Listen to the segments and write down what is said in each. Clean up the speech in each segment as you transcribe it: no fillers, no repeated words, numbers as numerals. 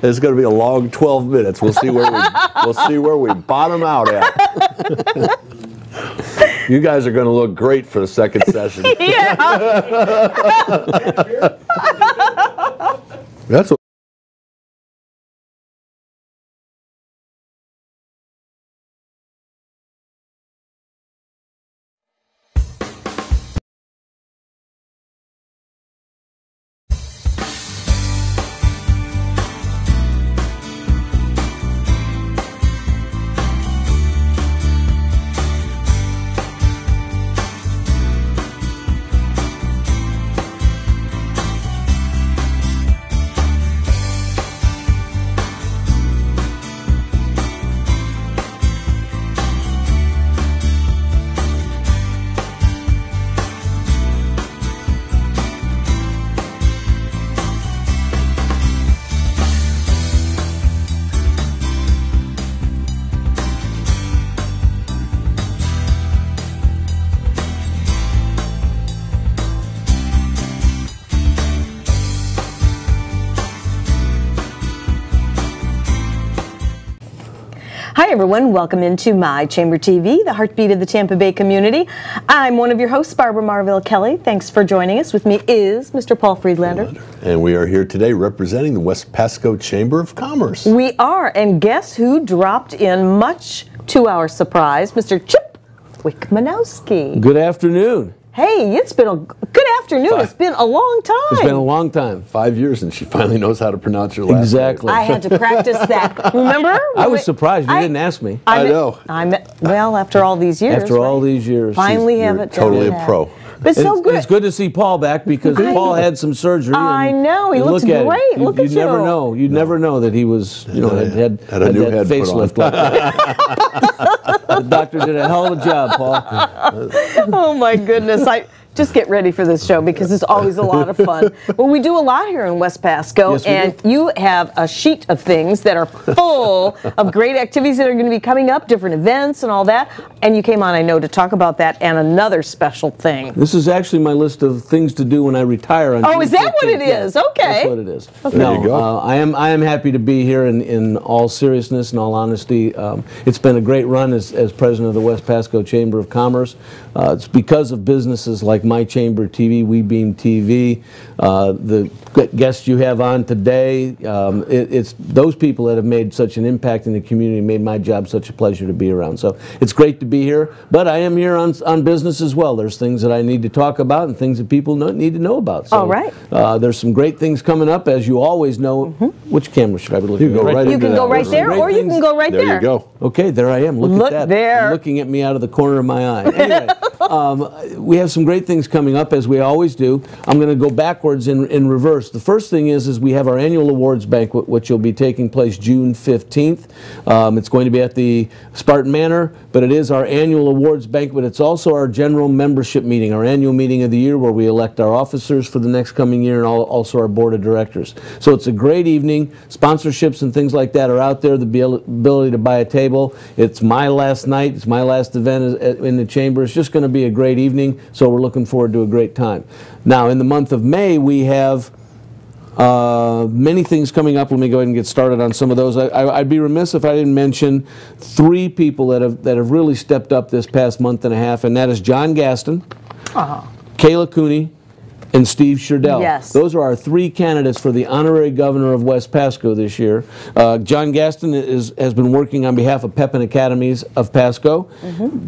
It's going to be a long 12 minutes. We'll see where we bottom out at. You guys are going to look great for the second session. Yeah. That's what. Hi everyone, welcome into My Chamber TV, the heartbeat of the Tampa Bay community. I'm one of your hosts, Barbara Marvell Kelly. Thanks for joining us. With me is Mr. Paul Friedlander. And we are here today representing the West Pasco Chamber of Commerce. We are, and guess who dropped in, much to our surprise, Mr. Chip Wickmanowski. Good afternoon. Hey, it's been a good afternoon. It's been a long time. It's been a long time. 5 years, and she finally knows how to pronounce your last name. Exactly. I had to practice that. Remember? I was surprised you didn't ask me. I know. Well, after all these years. After all these years. Finally have it down. Totally a pro. But so good. It's good to see Paul back because Paul had some surgery. I know. He looks great. Look at you. You never know. You'd never know that he was, you know, had a new head facelift like that. The doctor did a hell of a job, Paul. Oh my goodness. Just get ready for this show because it's always a lot of fun. Well, we do a lot here in West Pasco, yes, and you have a sheet of things that are full of great activities that are going to be coming up, different events and all that. And you came on, I know, to talk about that and another special thing. This is actually my list of things to do when I retire. On oh, is that what it is? Okay. That's what it is. Okay. No, there you go. I am happy to be here in all seriousness and all honesty. It's been a great run as president of the West Pasco Chamber of Commerce. It's because of businesses like My Chamber TV, We Beam TV, the guests you have on today. It's those people that have made such an impact in the community, made my job such a pleasure to be around. So it's great to be here, but I am here on business as well. There's things that I need to talk about and things that people need to know about. So, all right. There's some great things coming up, as you always know. Which camera should I be looking at? You can go right there, or you can go right there. There you go. Okay, there I am. Look at that. There. You're looking at me out of the corner of my eye. Anyway, we have some great things coming up, as we always do. I'm going to go backwards in reverse. The first thing is we have our annual awards banquet, which will be taking place June 15th. It's going to be at the Spartan Manor, but it is our annual awards banquet. It's also our general membership meeting, our annual meeting of the year, where we elect our officers for the next coming year and also our board of directors. So it's a great evening. Sponsorships and things like that are out there, the ability to buy a table. It's my last night. It's my last event in the chamber. It's just going to be a great evening, so we're looking forward to a great time. Now, in the month of May, we have many things coming up. Let me go ahead and get started on some of those. I'd be remiss if I didn't mention three people that have really stepped up this past month and a half, and that is John Gaston, Kayla Cooney, and Steve Sherdell. Yes. Those are our three candidates for the honorary governor of West Pasco this year. John Gaston has been working on behalf of Pepin Academies of Pasco.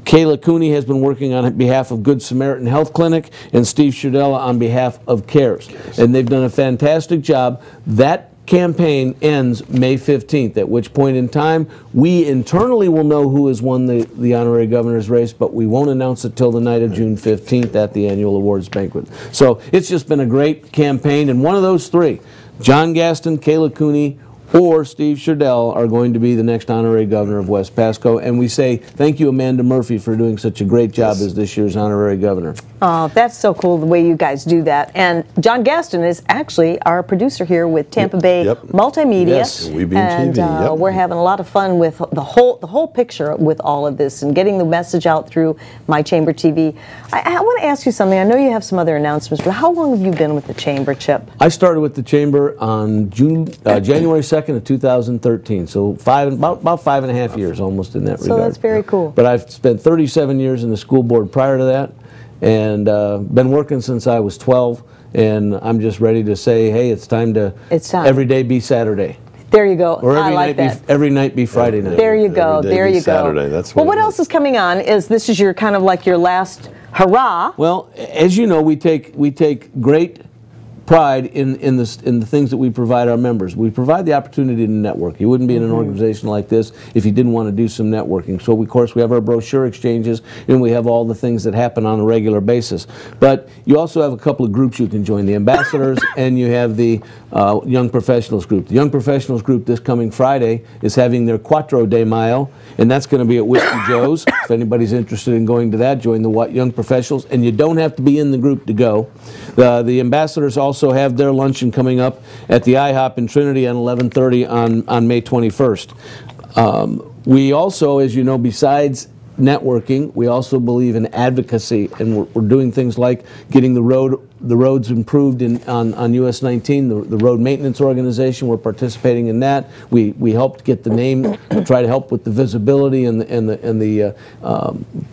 Kayla Cooney has been working on behalf of Good Samaritan Health Clinic, and Steve Sherdell on behalf of CARES. And they've done a fantastic job. That campaign ends May 15th, at which point in time we internally will know who has won the honorary governor's race, but we won't announce it till the night of June 15th at the annual awards banquet. So it's just been a great campaign, and one of those three, John Gaston, Kayla Cooney, or Steve Sherdell, are going to be the next honorary governor of West Pasco. And we say thank you, Amanda Murphy, for doing such a great job as this year's honorary governor. Oh, that's so cool the way you guys do that. And John Gaston is actually our producer here with Tampa Bay Multimedia. Yes, We Beam TV. And we're having a lot of fun with the whole picture with all of this and getting the message out through My Chamber TV. I want to ask you something. I know you have some other announcements, but how long have you been with the Chamber, Chip? I started with the Chamber on January 2nd. 2nd of 2013. So about 5.5 years almost in that regard. So that's very cool. But I've spent 37 years in the school board prior to that, and been working since I was 12. And I'm just ready to say, hey, it's time to every day be Saturday. There you go. Or every night be Friday night. There you go. There you go. Saturday. That's what else is coming on? This is your kind of like your last hurrah. Well, as you know, we take great pride in the things that we provide our members. We provide the opportunity to network. You wouldn't be in an organization like this if you didn't want to do some networking. So, of course, we have our brochure exchanges, and we have all the things that happen on a regular basis. But you also have a couple of groups you can join, the ambassadors, and you have the Young Professionals group. The Young Professionals group this coming Friday is having their Quattro de Mayo, and that's going to be at Whiskey Joe's. If anybody's interested in going to that, join the Young Professionals, and you don't have to be in the group to go. The ambassadors also have their luncheon coming up at the IHOP in Trinity at 11:30 on May 21st. We also, as you know, besides networking, we also believe in advocacy, and we're doing things like getting the roads improved on US 19, the road maintenance organization. We're participating in that. We helped get the name, try to help with the visibility and the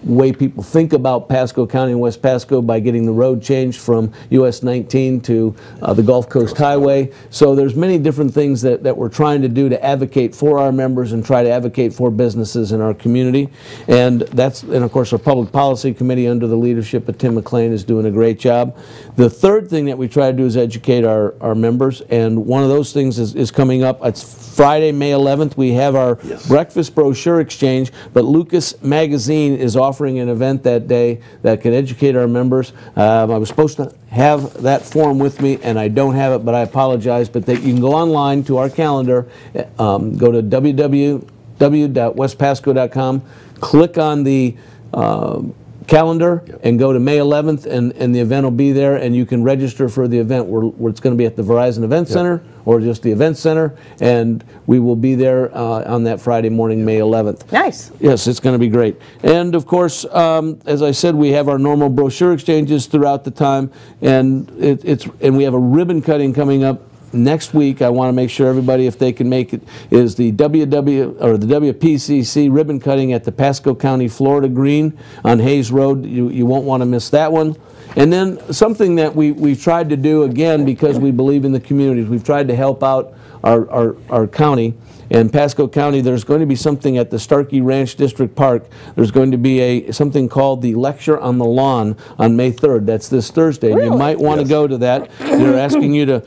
way people think about Pasco County and West Pasco by getting the road changed from US 19 to the Gulf Coast Highway. So there's many different things that we're trying to do to advocate for our members and try to advocate for businesses in our community. And of course our Public Policy Committee under the leadership of Tim McLean is doing a great job. The third thing that we try to do is educate our members, and one of those things is coming up. It's Friday, May 11th. We have our breakfast brochure exchange, but Lucas Magazine is offering an event that day that can educate our members. I was supposed to have that form with me, and I don't have it, but I apologize. But you can go online to our calendar, go to www.westpasco.com, click on the calendar and go to May 11th, and the event will be there, and you can register for the event where it's going to be at the Verizon Event Center or just the Event Center, and we will be there on that Friday morning, May 11th. Nice. Yes, it's going to be great. And of course, as I said, we have our normal brochure exchanges throughout the time, and we have a ribbon cutting coming up next week. I want to make sure everybody, if they can make it, is the WPCC ribbon cutting at the Pasco County, Florida Green on Hayes Road. You won't want to miss that one. And then something that we've tried to do, again, because we believe in the communities, we've tried to help out our county. In Pasco County, there's going to be something at the Starkey Ranch District Park. There's going to be something called the Lecture on the Lawn on May 3rd. That's this Thursday. Really? You might want to go to that. They're asking you to,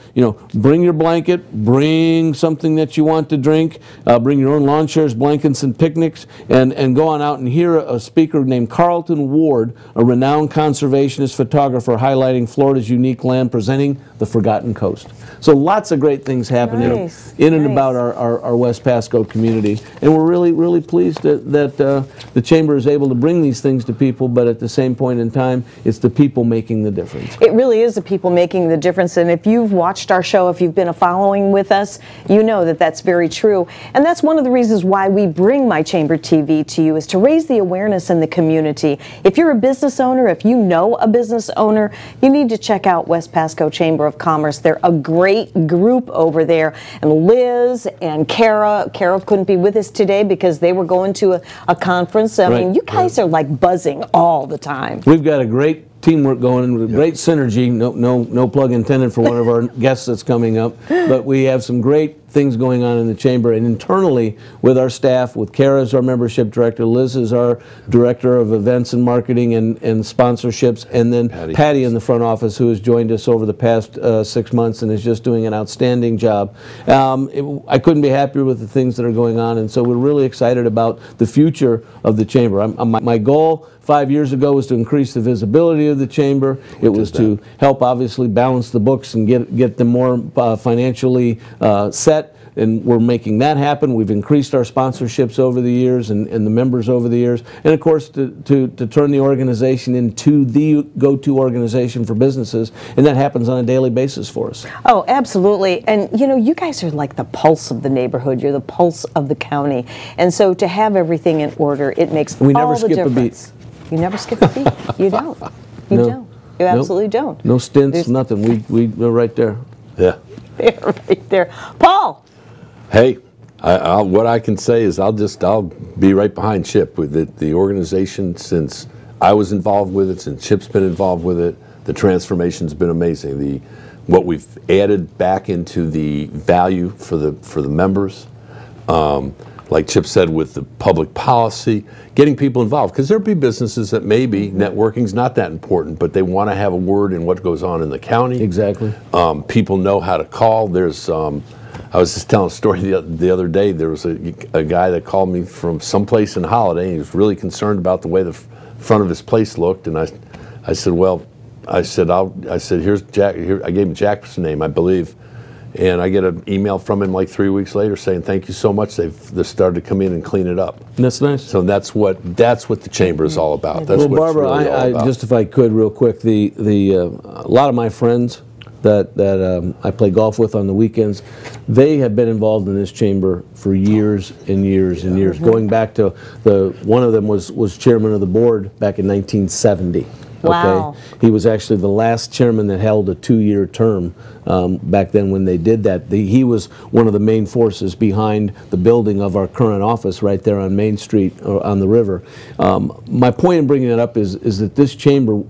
bring your blanket, bring something that you want to drink, bring your own lawn chairs, blankets, and picnics, and go on out and hear a speaker named Carlton Ward, a renowned conservationist photographer highlighting Florida's unique land, presenting the Forgotten Coast. So lots of great things happening in and about our West Pasco community, and we're really, really pleased that the Chamber is able to bring these things to people, but at the same point in time, it's the people making the difference. It really is the people making the difference, and if you've watched our show, if you've been following with us, you know that that's very true, and that's one of the reasons why we bring My Chamber TV to you, is to raise the awareness in the community. If you're a business owner, if you know a business owner, you need to check out West Pasco Chamber of Commerce. They're a great group over there, and Liz and Kara couldn't be with us today because they were going to a conference. I mean, you guys are like buzzing all the time. We've got a great teamwork going with great synergy. No plug intended for one of our guests that's coming up, but we have some great things going on in the Chamber and internally with our staff, with Kara as our membership director, Liz is our director of events and marketing and sponsorships, and then Patty in the front office, who has joined us over the past 6 months and is just doing an outstanding job. I couldn't be happier with the things that are going on, and so we're really excited about the future of the Chamber. My goal 5 years ago was to increase the visibility of the Chamber. It was to help, obviously, balance the books and get them more financially set, and we're making that happen. We've increased our sponsorships over the years and the members over the years, and of course to turn the organization into the go-to organization for businesses, and that happens on a daily basis for us. Oh, absolutely. And you guys are like the pulse of the neighborhood. You're the pulse of the county, and so to have everything in order, it makes all the difference. We never skip a beat. You never skip a beat. You don't. You don't. You absolutely don't. No stints, nothing. We're right there. Yeah. They're right there. Paul, Hey, what I can say is I'll be right behind Chip with the organization. Since I was involved with it, since Chip's been involved with it, the transformation's been amazing. What we've added back into the value for the members, like Chip said, with the public policy, getting people involved, because there'll be businesses that maybe networking's not that important, but they want to have a word in what goes on in the county. Exactly. People know how to call. There's I was just telling a story the other day. There was a guy that called me from someplace in Holiday, and he was really concerned about the way the front of his place looked. And I said, well, I said, here's Jack. Here, I gave him Jack's name, I believe, and I get an email from him like 3 weeks later saying, thank you so much. They've started to come in and clean it up. That's nice. So that's what the chamber is all about. That's well, what Barbara, it's really all about. just if I could real quick, a lot of my friends that I play golf with on the weekends, they have been involved in this chamber for years and years and years. Going back to one of them was chairman of the board back in 1970. Wow. Okay? He was actually the last chairman that held a 2-year term back then when they did that. He was one of the main forces behind the building of our current office right there on Main Street or on the river. My point in bringing it up is that this chamber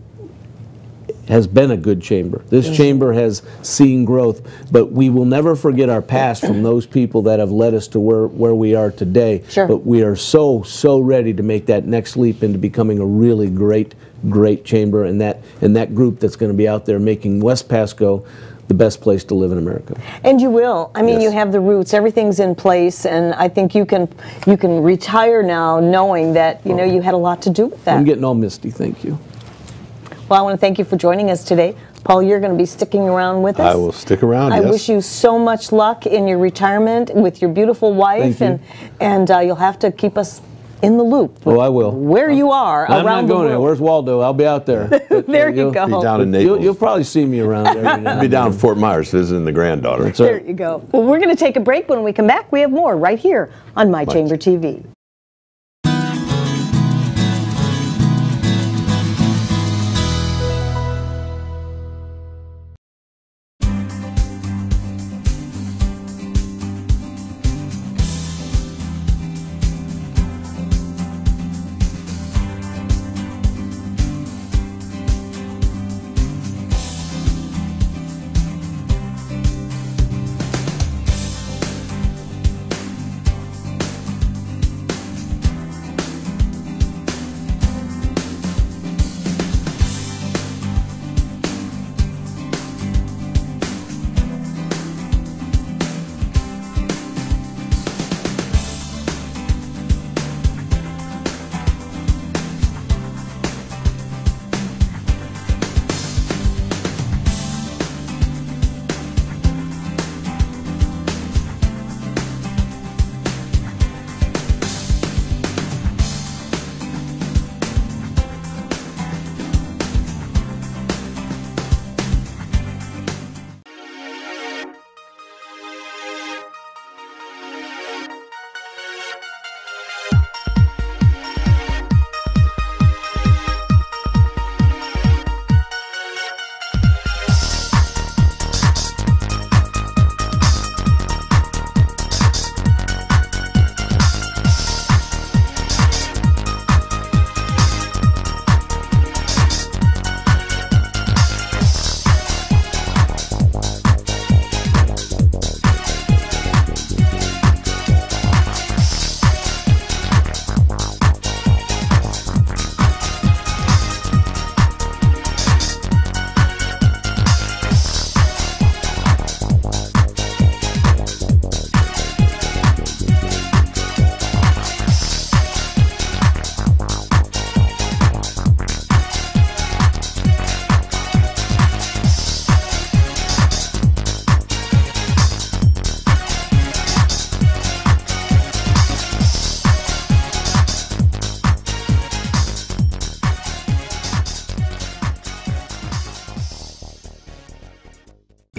has been a good chamber. This chamber has seen growth, but we will never forget our past from those people that have led us to where we are today. Sure. But we are so ready to make that next leap into becoming a really great chamber, and that group that's going to be out there making West Pasco the best place to live in America. And you will. I mean, Yes. you have the roots. Everything's in place, and I think you can retire now knowing that you had a lot to do with that. I'm getting all misty. Thank you. Well, I want to thank you for joining us today. Paul, you're going to be sticking around with us. I will stick around, I yes. wish you so much luck in your retirement with your beautiful wife, Thank and you'll have to keep us in the loop. Oh, I will. Where you are I'm around not the going there. world. Where's Waldo? I'll be out there. But, There you you'll- go. Be down in Naples. You'll probably see me around every now and I'll be down in then. Fort Myers visiting the granddaughter. That's There right. you go. Well, we're going to take a break. When we come back, we have more right here on My Chamber TV.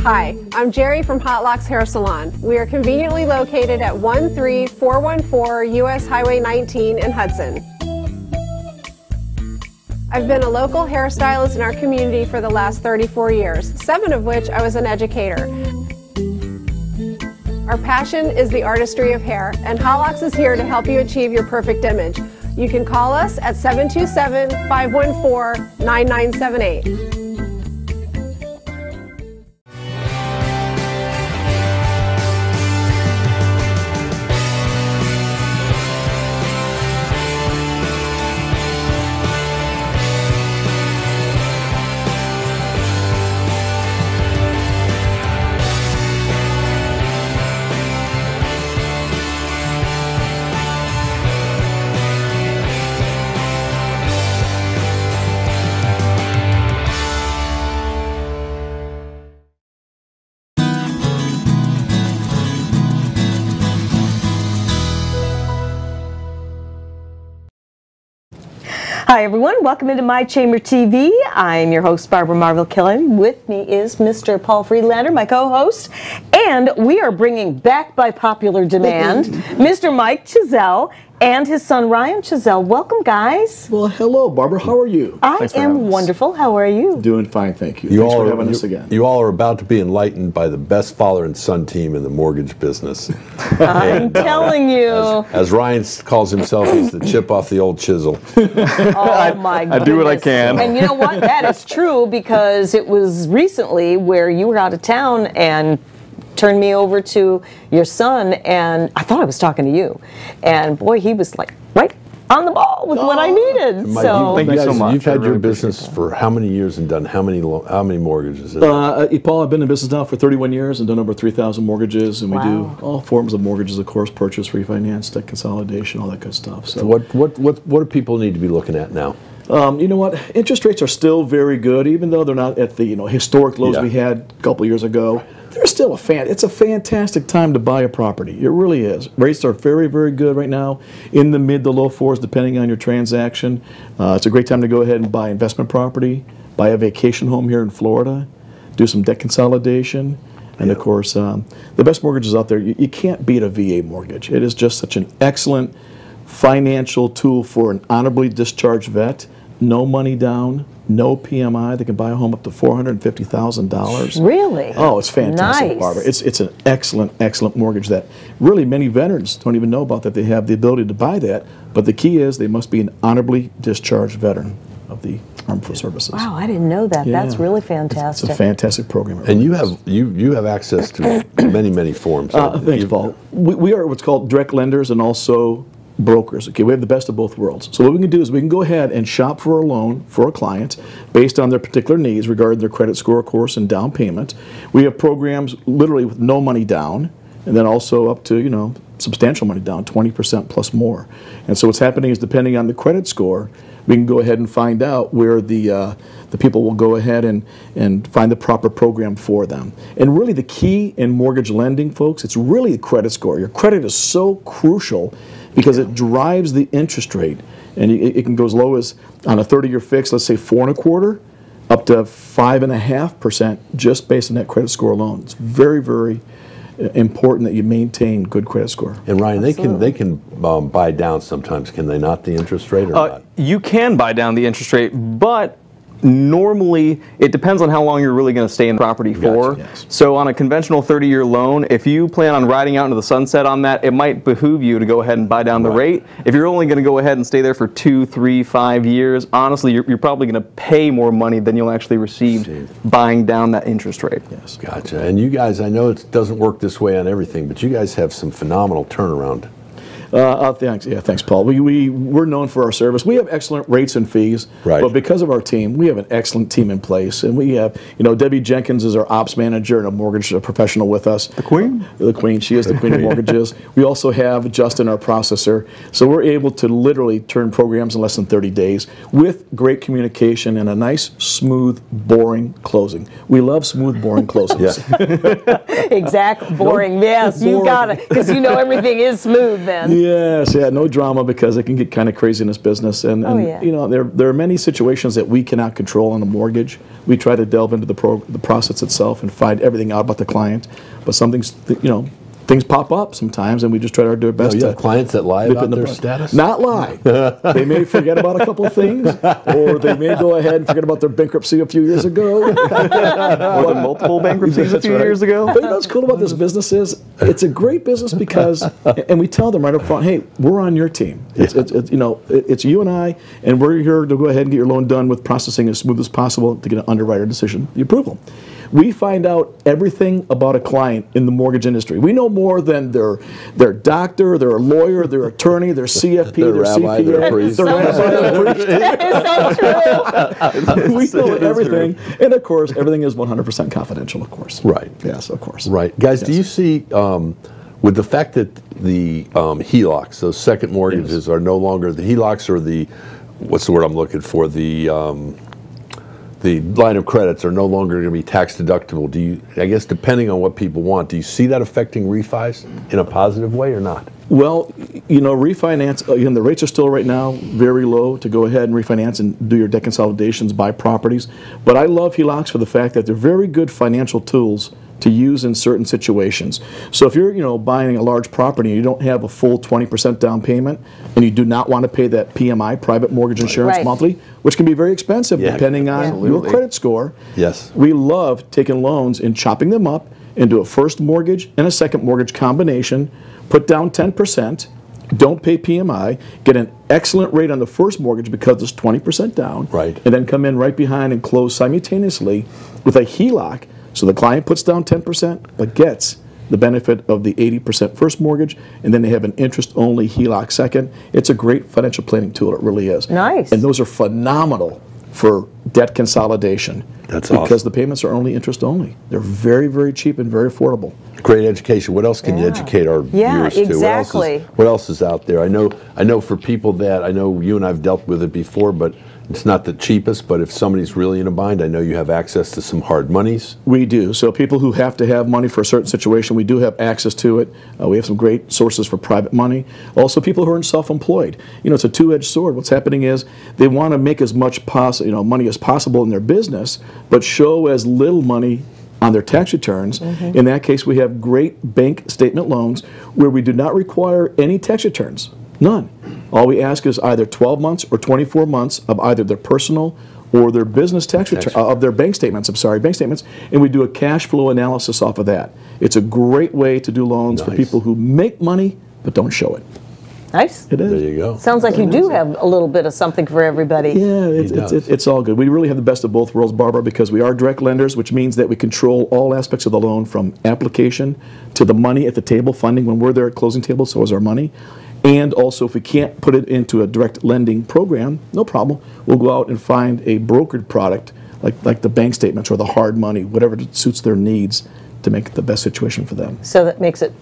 Hi, I'm Jerry from Hot Locks Hair Salon. We are conveniently located at 13414 US Highway 19 in Hudson. I've been a local hairstylist in our community for the last 34 years, 7 of which I was an educator. Our passion is the artistry of hair, and Hot Locks is here to help you achieve your perfect image. You can call us at 727-514-9978. Hi everyone, welcome into My Chamber TV. I'm your host, Barbara Marvel Killen. With me is Mr. Paul Friedlander, my co-host, and we are bringing back by popular demand Mr. Mike Chissell and his son Ryan Chissell. Welcome, guys. Well, hello, Barbara. How are you? I am wonderful. How are you? Doing fine, thank you. You Thanks all for are, having us again. You all are about to be enlightened by the best father and son team in the mortgage business. I'm telling you. As Ryan calls himself, he's the chip off the old chisel. Oh my goodness. I do what I can. And you know what? That is true, because it was recently where you were out of town and turned me over to your son, and I thought I was talking to you. And boy, he was like right on the ball with what I needed. Mike, So Thank you so much. You've I had really your business for how many years and done how many mortgages? Paul, I've been in business now for 31 years and done over 3,000 mortgages, and we do all forms of mortgages, of course, purchase, refinance, debt consolidation, all that good stuff. So, what do people need to be looking at now? you know what? Interest rates are still very good, even though they're not at the historic lows we had a couple years ago. They're still it's a fantastic time to buy a property. It really is. Rates are very, very good right now, in the mid to low fours, depending on your transaction. It's a great time to go ahead and buy investment property, buy a vacation home here in Florida, do some debt consolidation, and of course, the best mortgages out there. You can't beat a VA mortgage. It is just such an excellent financial tool for an honorably discharged vet. No money down, no PMI. They can buy a home up to $450,000. really? Oh, it's fantastic, Nice. Barbara. It's an excellent, excellent mortgage that really many veterans don't even know about, that they have the ability to buy that. But the key is they must be an honorably discharged veteran of the Armed Forces Services. Wow, I didn't know that. Yeah. That's really It's fantastic. a fantastic program. It And really you have access to many forms. Thanks, Paul. We are what's called direct lenders and also brokers. Okay, we have the best of both worlds. So what we can do is we can go ahead and shop for a loan for a client based on their particular needs regarding their credit score, of course, and down payment. We have programs literally with no money down, and then also up to substantial money down, 20% plus more. And so what's happening is, depending on the credit score, we can go ahead and find out where the people will go ahead and find the proper program for them. And really the key in mortgage lending, folks, it's really the credit score. Your credit is so crucial because it drives the interest rate. And it can go as low as, on a 30-year fix, let's say 4.25%, up to 5.5% just based on that credit score alone. It's very, very important that you maintain good credit score. And Ryan, they can buy down sometimes, can they not, the interest rate or not? You can buy down the interest rate, but normally it depends on how long you're really going to stay in the property for. Gotcha, yes. So on a conventional 30-year loan, if you plan on riding out into the sunset on that, it might behoove you to go ahead and buy down the rate. If you're only going to go ahead and stay there for 2, 3, 5 years, honestly, you're probably going to pay more money than you'll actually receive buying down that interest rate. Yes. Gotcha. And you guys, I know it doesn't work this way on everything, but you guys have some phenomenal turnaround. Thanks, Paul. We're known for our service. We have excellent rates and fees, but because of our team, we have an excellent team in place. And we have, Debbie Jenkins is our ops manager and a mortgage professional with us. The Queen? The Queen. She is the Queen of mortgages. We also have Justin, our processor. So we're able to literally turn programs in less than 30 days with great communication and a nice, smooth, boring closing. We love smooth, boring closings. Exact boring. Yes, you got it, because everything is smooth then. Yes, no drama, because it can get kind of crazy in this business. And there are many situations that we cannot control on a mortgage. We try to delve into the process itself and find everything out about the client. But some things, things pop up sometimes, and we just try to do our best You to have clients that lie nip about in the their bud. status? Not lie. They may forget about a couple of things, or they may go ahead and forget about their bankruptcy a few years ago. More than multiple bankruptcies a That's few right. years ago. But you know what's cool about this business is it's a great business because, and we tell them right up front, hey, we're on your team. It's you and I, and we're here to go ahead and get your loan done with processing as smooth as possible to get an underwriter decision, the approval. We find out everything about a client in the mortgage industry. We know more than their doctor, their lawyer, their attorney, their CFP, Their their rabbi, CPA, their priest. their rabbi, their priest. That is so true. We know everything, and of course, everything is 100% confidential. Of course, Right. Yes, of course. Right. Guys, do you see, with the fact that the HELOCs, those second mortgages, are no longer, the HELOCs are the, what's the word I'm looking for, the line of credits are no longer going to be tax deductible. Do you, I guess depending on what people want, do you see that affecting refis in a positive way or not? Well, refinance, again, the rates are still right now very low to go ahead and refinance and do your debt consolidations, buy properties. But I love HELOCs for the fact that they're very good financial tools to use in certain situations. So if you're buying a large property and you don't have a full 20% down payment and you do not want to pay that PMI, private mortgage insurance Right. monthly, which can be very expensive depending on your Absolutely. credit score. Yes. We love taking loans and chopping them up into a first mortgage and a second mortgage combination, put down 10%, don't pay PMI, get an excellent rate on the first mortgage because it's 20% down, Right. and then come in right behind and close simultaneously with a HELOC. So the client puts down 10%, but gets the benefit of the 80% first mortgage, and then they have an interest-only HELOC second. It's a great financial planning tool, it really is. Nice. And those are phenomenal for debt consolidation. That's because awesome. the payments are only interest-only. They're very, very cheap and very affordable. Great education. What else can you Yeah. educate our Yeah, viewers to? exactly. What else is out there? I know for people that, I know you and I've dealt with it before, but it's not the cheapest, but if somebody's really in a bind, I know you have access to some hard monies. We do. So people who have to have money for a certain situation, we do have access to it. We have some great sources for private money. Also, people who are self-employed. It's a two-edged sword. What's happening is they want to make as much money as possible in their business, but show as little money on their tax returns. In that case, we have great bank statement loans where we do not require any tax returns. None. All we ask is either 12 months or 24 months of either their personal or their business tax return, of their bank statements, and we do a cash flow analysis off of that. It's a great way to do loans for people who make money but don't show it. Nice. It is. There you go. Sounds like you do have a little bit of something for everybody. Yeah, does. it's all good. We really have the best of both worlds, Barbara, because we are direct lenders, which means that we control all aspects of the loan from application to the money at the table, funding when we're there at closing table, so is our money. And also, if we can't put it into a direct lending program, no problem. We'll go out and find a brokered product, like the bank statements or the hard money, whatever suits their needs to make the best situation for them. So that makes it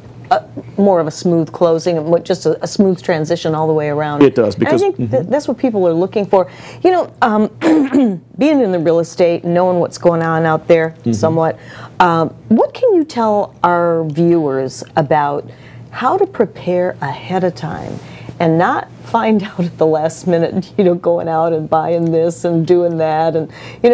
more of a smooth closing and just a smooth transition all the way around. It does, because and I think that's what people are looking for. Being in the real estate, knowing what's going on out there somewhat, what can you tell our viewers about how to prepare ahead of time and not find out at the last minute, going out and buying this and doing that? And,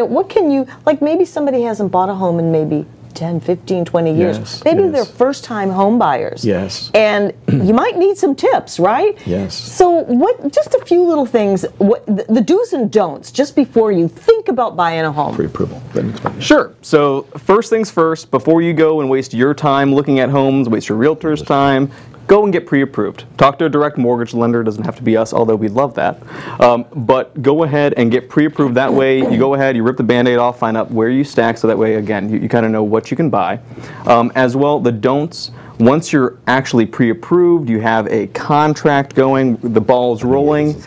what can you, like maybe somebody hasn't bought a home in maybe 10, 15, 20 years. Yes, Maybe yes. they're first-time home buyers. Yes. And you might need some tips, right? Yes. So just a few little things, the do's and don'ts, just before you think about buying a home. Pre-approval. Sure. So first things first, before you go and waste your time looking at homes, waste your realtor's time, go and get pre-approved. Talk to a direct mortgage lender. It doesn't have to be us, although we'd love that. But go ahead and get pre-approved. That way, you go ahead, you rip the Band-Aid off, find out where you stack, so that way, again, you kind of know what you can buy. As well, the don'ts. Once you're actually pre-approved, you have a contract going, the ball's rolling.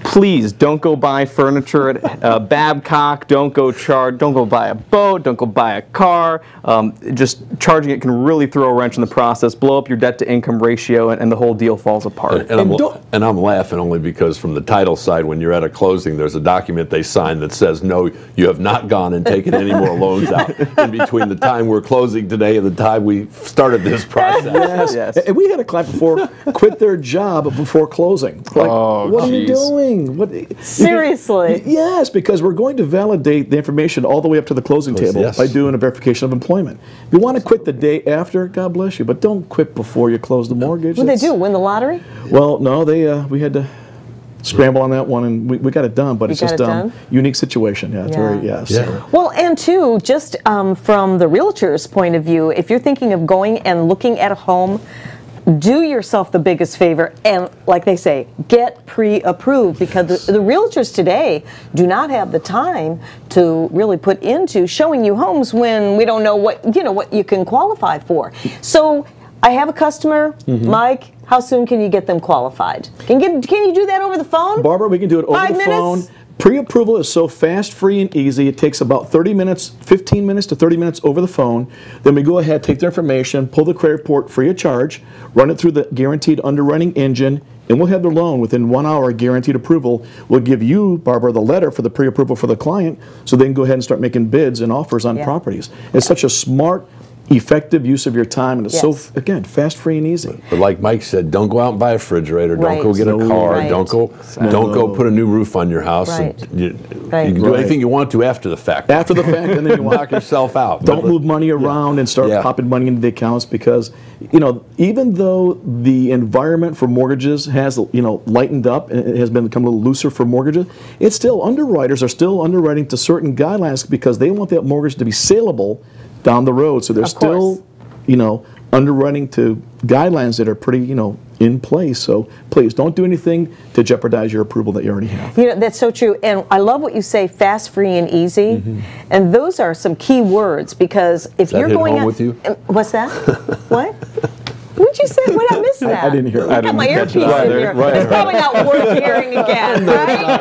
Please don't go buy furniture at Babcock. Don't go buy a boat. Don't go buy a car. Just charging it can really throw a wrench in the process, blow up your debt-to-income ratio, and the whole deal falls apart. And I'm laughing only because from the title side, when you're at a closing, there's a document they sign that says, no, you have not gone and taken any more loans out in between the time we're closing today and the time we started this process. Yes. And we had a client before quit their job before closing. Like, what are you doing? thing. What? Seriously? Yes, because we're going to validate the information all the way up to the closing table yes. by doing a verification of employment. If you want to quit the day after, God bless you, but don't quit before you close the mortgage. What did they do? Win the lottery? Well, no, we had to scramble on that one, and we got it done. But it's just unique situation. Yeah, it's very Yeah. Well, and two, just from the realtor's point of view, if you're thinking of going and looking at a home, do yourself the biggest favor and, like they say, get pre-approved, because the realtors today do not have the time to really put into showing you homes when we don't know what you can qualify for. So I have a customer, Mike. How soon can you get them qualified? Can you do that over the phone? Barbara, we can do it over 5 the minutes? phone. Pre-approval is so fast, free, and easy. It takes about 30 minutes, 15 minutes to 30 minutes over the phone. Then we go ahead, take their information, pull the credit report free of charge, run it through the guaranteed underwriting engine, and we'll have their loan within 1 hour, guaranteed approval. We'll give you, Barbara, the letter for the pre-approval for the client, so they can go ahead and start making bids and offers on properties. It's such a smart, effective use of your time, and it's so, again, fast, free, and easy. But like Mike said, don't go out and buy a refrigerator. Don't go get a car. Don't go put a new roof on your house. And you can do anything you want to after the fact. After the fact, and then you knock yourself out. Don't move money around and start popping money into the accounts, because even though the environment for mortgages has lightened up and it has become a little looser for mortgages, it's still, underwriters are still underwriting to certain guidelines because they want that mortgage to be saleable down the road. So they're still, underwriting to guidelines that are pretty, in place. So please don't do anything to jeopardize your approval that you already have. That's so true. And I love what you say, fast, free, and easy. And those are some key words, because if you're going with you? What's that? What? What'd you say? What did I miss that? I didn't hear it. I got my earpiece in here. It's probably not worth hearing again, right?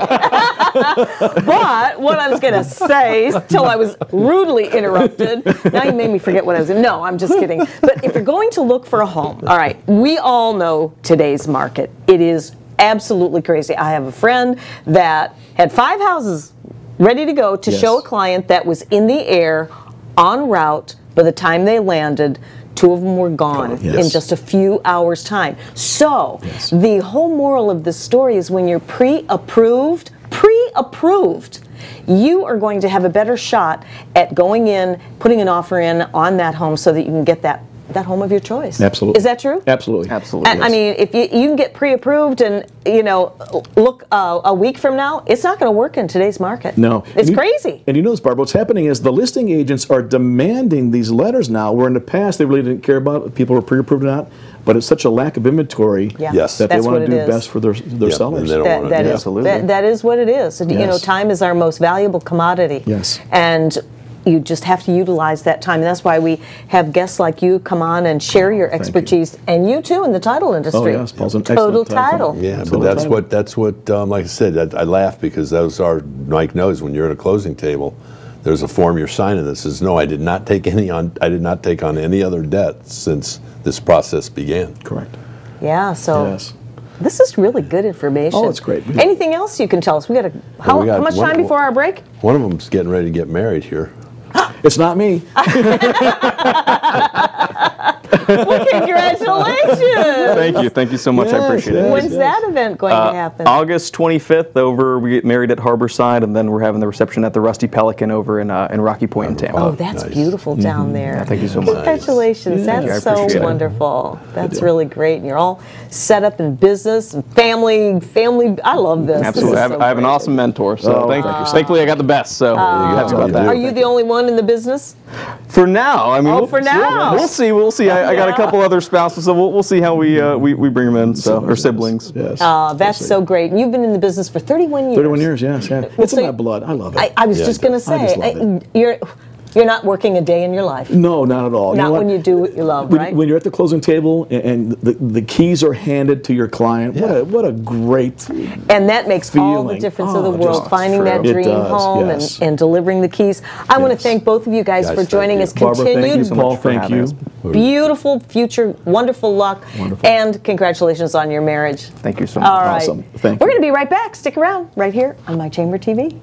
But what I was going to say, till I was rudely interrupted, now you made me forget what I was. No, I'm just kidding. But if you're going to look for a home, all right, we all know today's market. It is absolutely crazy. I have a friend that had 5 houses ready to go to show a client that was in the air, en route. By the time they landed, 2 of them were gone in just a few hours' time. So the whole moral of this story is, when you're pre-approved, you are going to have a better shot at going in, putting an offer in on that home, so that you can get that home of your choice. Absolutely. Is that true? Absolutely. Absolutely. I mean, if you can get pre-approved and, look a week from now, it's not going to work in today's market. No. It's crazy. And this, Barbara, what's happening is the listing agents are demanding these letters now, where in the past they really didn't care about if people were pre-approved or not, but it's such a lack of inventory that they want to do best for their sellers. That is what it is. Time is our most valuable commodity. Yes. And you just have to utilize that time, and that's why we have guests like you come on and share your expertise, and you too in the title industry. Oh yes, Paul's an total excellent title. Yeah, but that's what like I said, I laugh because those are, Mike knows, when you're at a closing table, there's a form you're signing that says, no, I did not take on any other debt since this process began. Correct. Yeah. So. This is really good information. Oh, it's great. Anything else you can tell us? We got how much time before our break? One of them's getting ready to get married here. It's not me. Well, congratulations. Thank you so much. I appreciate it. When's that event going to happen? August 25th. We get married at Harborside, and then we're having the reception at the Rusty Pelican over in Rocky Point in Tampa. Oh, that's beautiful down there. Thank you so much. Congratulations. That's so wonderful. That's really great. And you're all set up in business and family. I love this. Absolutely. I have an awesome mentor, so thankfully I got the best. So happy about that. Are you the only one in the business? For now, I mean, for now. We'll see. I got a couple other spouses, so we'll see how we bring them in. So, or siblings. Yes. That's so great. And you've been in the business for 31 years. 31 years, yes. Yeah. It's in my blood. I love it. I was just going to say, you're not working a day in your life. No, not at all. Not when you do what you love, right? When you're at the closing table and the keys are handed to your client, what a great And that makes all the difference in the world, finding that dream home and delivering the keys. I want to thank both of you guys for joining us. Barbara, Continued thank you. Paul, thank you. Beautiful future, wonderful luck, and congratulations on your marriage. Thank you so much. All right. Awesome. Thank We're you. going to be right back. Stick around right here on My Chamber TV.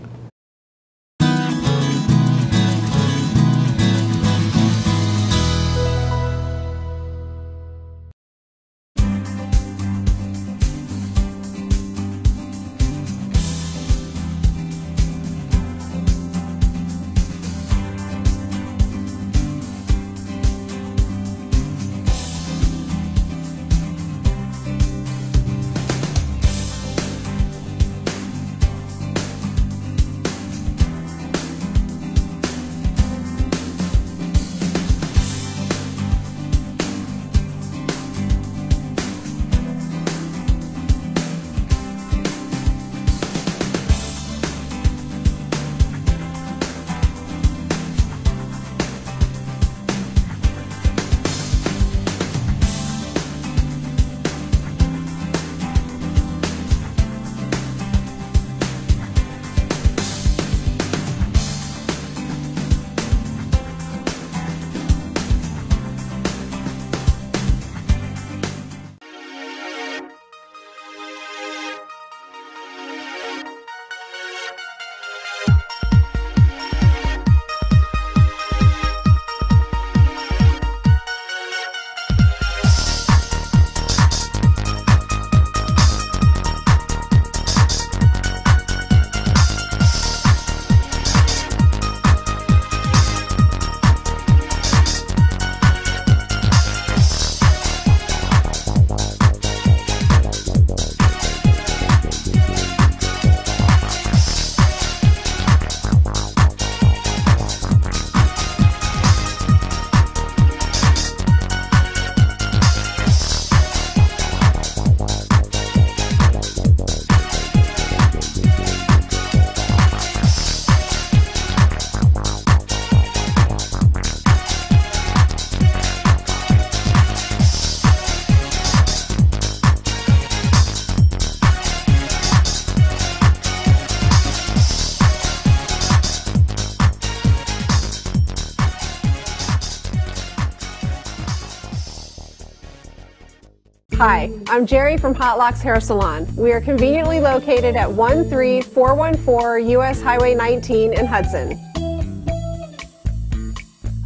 Hi, I'm Jerry from Hot Locks Hair Salon. We are conveniently located at 13414 US Highway 19 in Hudson.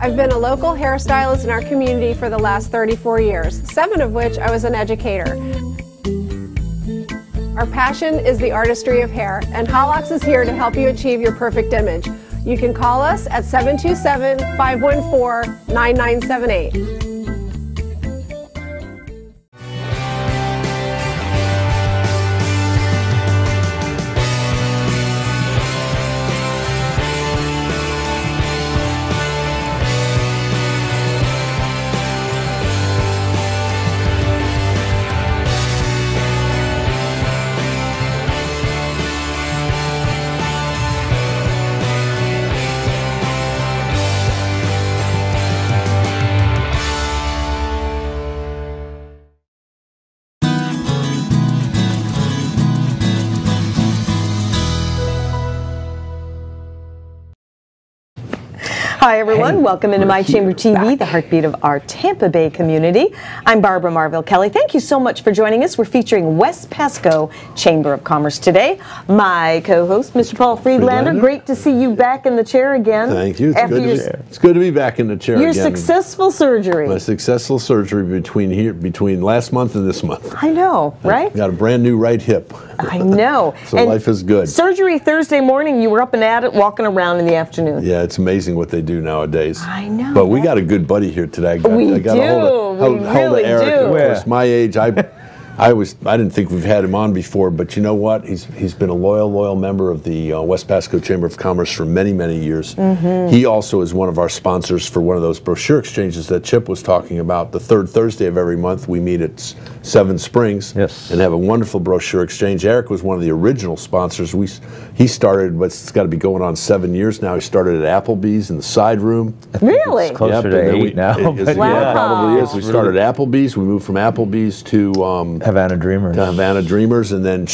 I've been a local hairstylist in our community for the last 34 years, 7 of which I was an educator. Our passion is the artistry of hair, and Hot Locks is here to help you achieve your perfect image. You can call us at 727-514-9978. Hi everyone, welcome into My Chamber TV, the heartbeat of our Tampa Bay community. I'm Barbara Marville Kelly. Thank you so much for joining us. We're featuring West Pasco Chamber of Commerce today. My co-host, Mr. Paul Friedlander. Great to see you back in the chair again. Thank you. It's good to be back in the chair your again. Your successful surgery. My successful surgery between last month and this month. I know, right? Got a brand new right hip. I know. So and life is good. Surgery Thursday morning, you were up and at it, walking around in the afternoon. Yeah, it's amazing what they do nowadays. I know. But we got a good buddy here today. I got hold of Eric. Of course, my age, I didn't think we've had him on before, but you know what? He's been a loyal member of the West Pasco Chamber of Commerce for many years. Mm-hmm. He also is one of our sponsors for one of those brochure exchanges that Chip was talking about. The third Thursday of every month, we meet at Seven Springs and have a wonderful brochure exchange. Eric was one of the original sponsors. He started, but it's got to be going on 7 years now. He started at Applebee's in the side room. Really? It's closer to 8 now. Wow. Yeah, it probably is. We started at Applebee's. We moved from Applebee's to Havana Dreamers. And then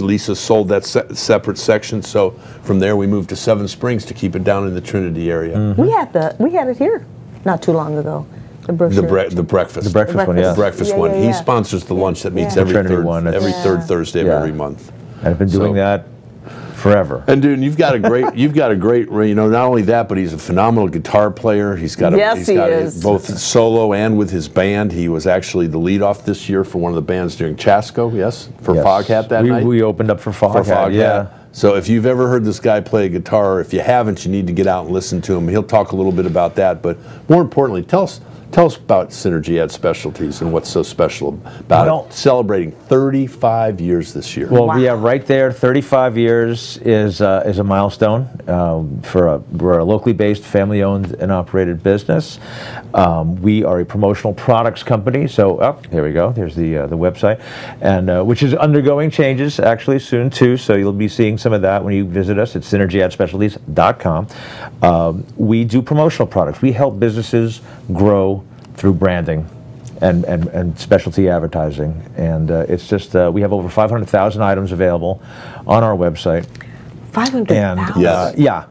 Lisa sold that separate section. So from there we moved to Seven Springs to keep it down in the Trinity area. Mm-hmm. We had it here not too long ago. The brochure. The breakfast. The breakfast one, yeah. The breakfast one. Yeah. He sponsors the lunch that meets every third Thursday of every month. And I've been doing that forever. And dude, you've got a great, not only that, but he's a phenomenal guitar player. He's got both solo and with his band. He was actually the lead-off this year for one of the bands during Chasco, for Foghat that night. We opened up for Foghat, yeah. So if you've ever heard this guy play a guitar, if you haven't, you need to get out and listen to him. He'll talk a little bit about that, but more importantly, tell us about Synergy Ad Specialties and what's so special about it. Celebrating 35 years this year. Well, yeah, right there, 35 years is a milestone we're a locally based, family-owned and operated business. We are a promotional products company. So, there we go. There's the website, and which is undergoing changes actually soon too. So you'll be seeing some of that when you visit us at synergyadspecialties.com. We do promotional products. We help businesses grow through branding and specialty advertising, and it's just we have over 500,000 items available on our website. 500,000. Yeah.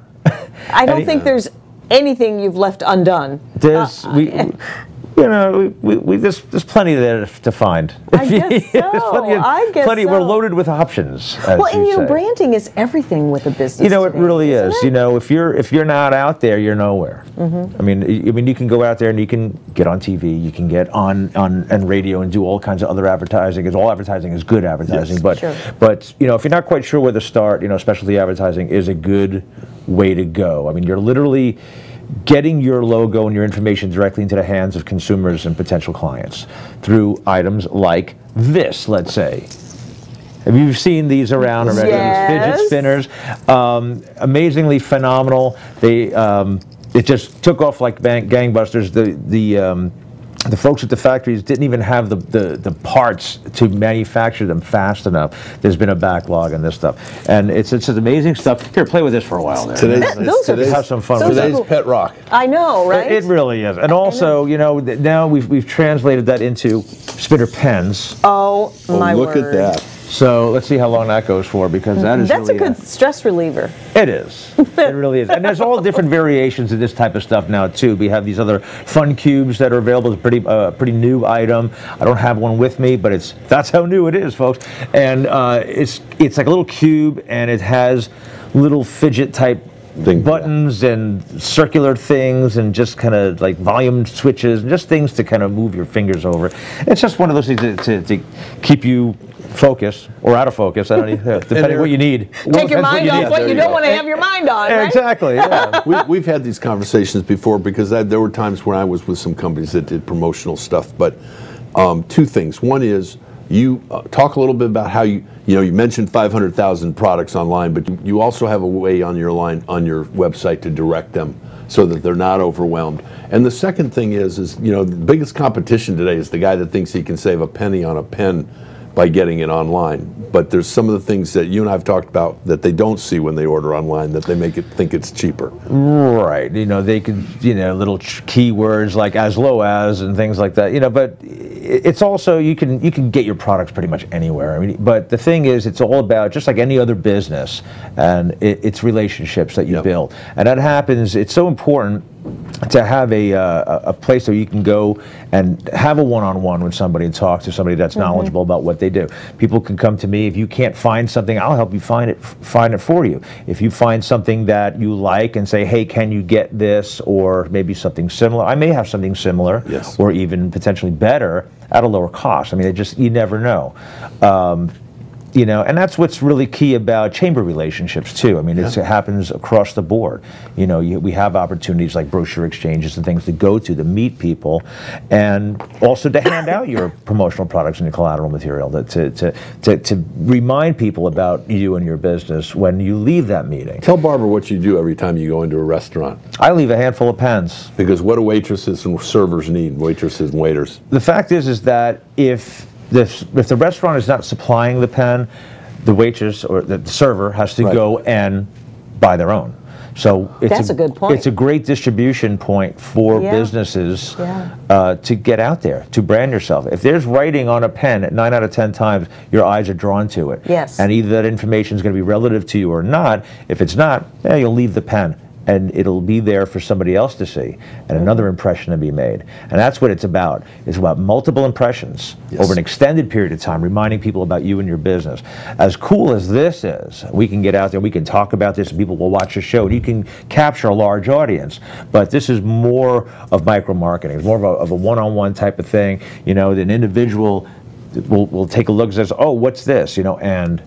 I don't think there's anything you've left undone. There's there's plenty there to find. I guess so. We're loaded with options. Branding is everything with a business. It really is. If you're not out there, you're nowhere. Mm-hmm. I mean, you can go out there and you can get on TV, you can get on radio and do all kinds of other advertising. Because all advertising is good advertising. Yes, but if you're not quite sure where to start, specialty advertising is a good way to go. I mean, you're literally getting your logo and your information directly into the hands of consumers and potential clients through items like this, let's say. Have you seen these around already? Yes. These fidget spinners, amazingly phenomenal. It just took off like gangbusters. The folks at the factories didn't even have the parts to manufacture them fast enough. There's been a backlog in this stuff, and it's amazing stuff. Here, play with this for a while. Have some fun with today's pet rock. I know, right? It really is, and also, now we've translated that into spinner pens. Oh my word! Look at that. So let's see how long that goes for, because that is That's really a good stress reliever. It is. It really is. And there's all different variations of this type of stuff now too. We have these other fun cubes that are available. It's a pretty new item. I don't have one with me, but that's how new it is, folks. And it's like a little cube, and it has little fidget type buttons and circular things, and just kind of like volume switches, and just things to kind of move your fingers over. It's just one of those things to keep you focused or out of focus. I don't know, depending on what you need. Take your mind off what you don't want to have your mind on, right? Exactly, yeah. We've had these conversations before, because there were times when I was with some companies that did promotional stuff. But two things. One is, you talk a little bit about how you mentioned 500,000 products online, but you also have a way on your website to direct them so that they're not overwhelmed. And the second thing is the biggest competition today is the guy that thinks he can save a penny on a pen by getting it online. But there's some of the things that you and I have talked about that they don't see when they order online, that they make it think it's cheaper. Right. They could, little keywords like as low as and things like that. But it's also, you can get your products pretty much anywhere. I mean, but the thing is, it's all about, just like any other business, and it's relationships that you build. And that happens, it's so important to have a place where you can go and have a one-on-one with somebody and talk to somebody that's knowledgeable about what they do. People can come to me. If you can't find something, I'll help you find it for you. If you find something that you like and say, hey, can you get this, or maybe something similar, I may have something similar, or even potentially better at a lower cost. I mean, you never know. And that's what's really key about chamber relationships too. I mean, it happens across the board. We have opportunities like brochure exchanges and things to go to meet people, and also to hand out your promotional products and your collateral material, to remind people about you and your business when you leave that meeting. Tell Barbara what you do every time you go into a restaurant. I leave a handful of pens. Because what do waitresses and servers need, waitresses and waiters? The fact is that if the restaurant is not supplying the pen, the waitress or the server has to go and buy their own. So that's a good point. It's a great distribution point for businesses to get out there, to brand yourself. If there's writing on a pen, 9 out of 10 times your eyes are drawn to it. Yes. And either that information is going to be relative to you or not. If it's not, you'll leave the pen, and it'll be there for somebody else to see, and another impression to be made. And that's what it's about. It's about multiple impressions over an extended period of time, reminding people about you and your business. As cool as this is, we can get out there, we can talk about this, and people will watch the show, and you can capture a large audience. But this is more of micro-marketing. It's more of a one-on-one type of thing. An individual will take a look and says, oh, what's this? And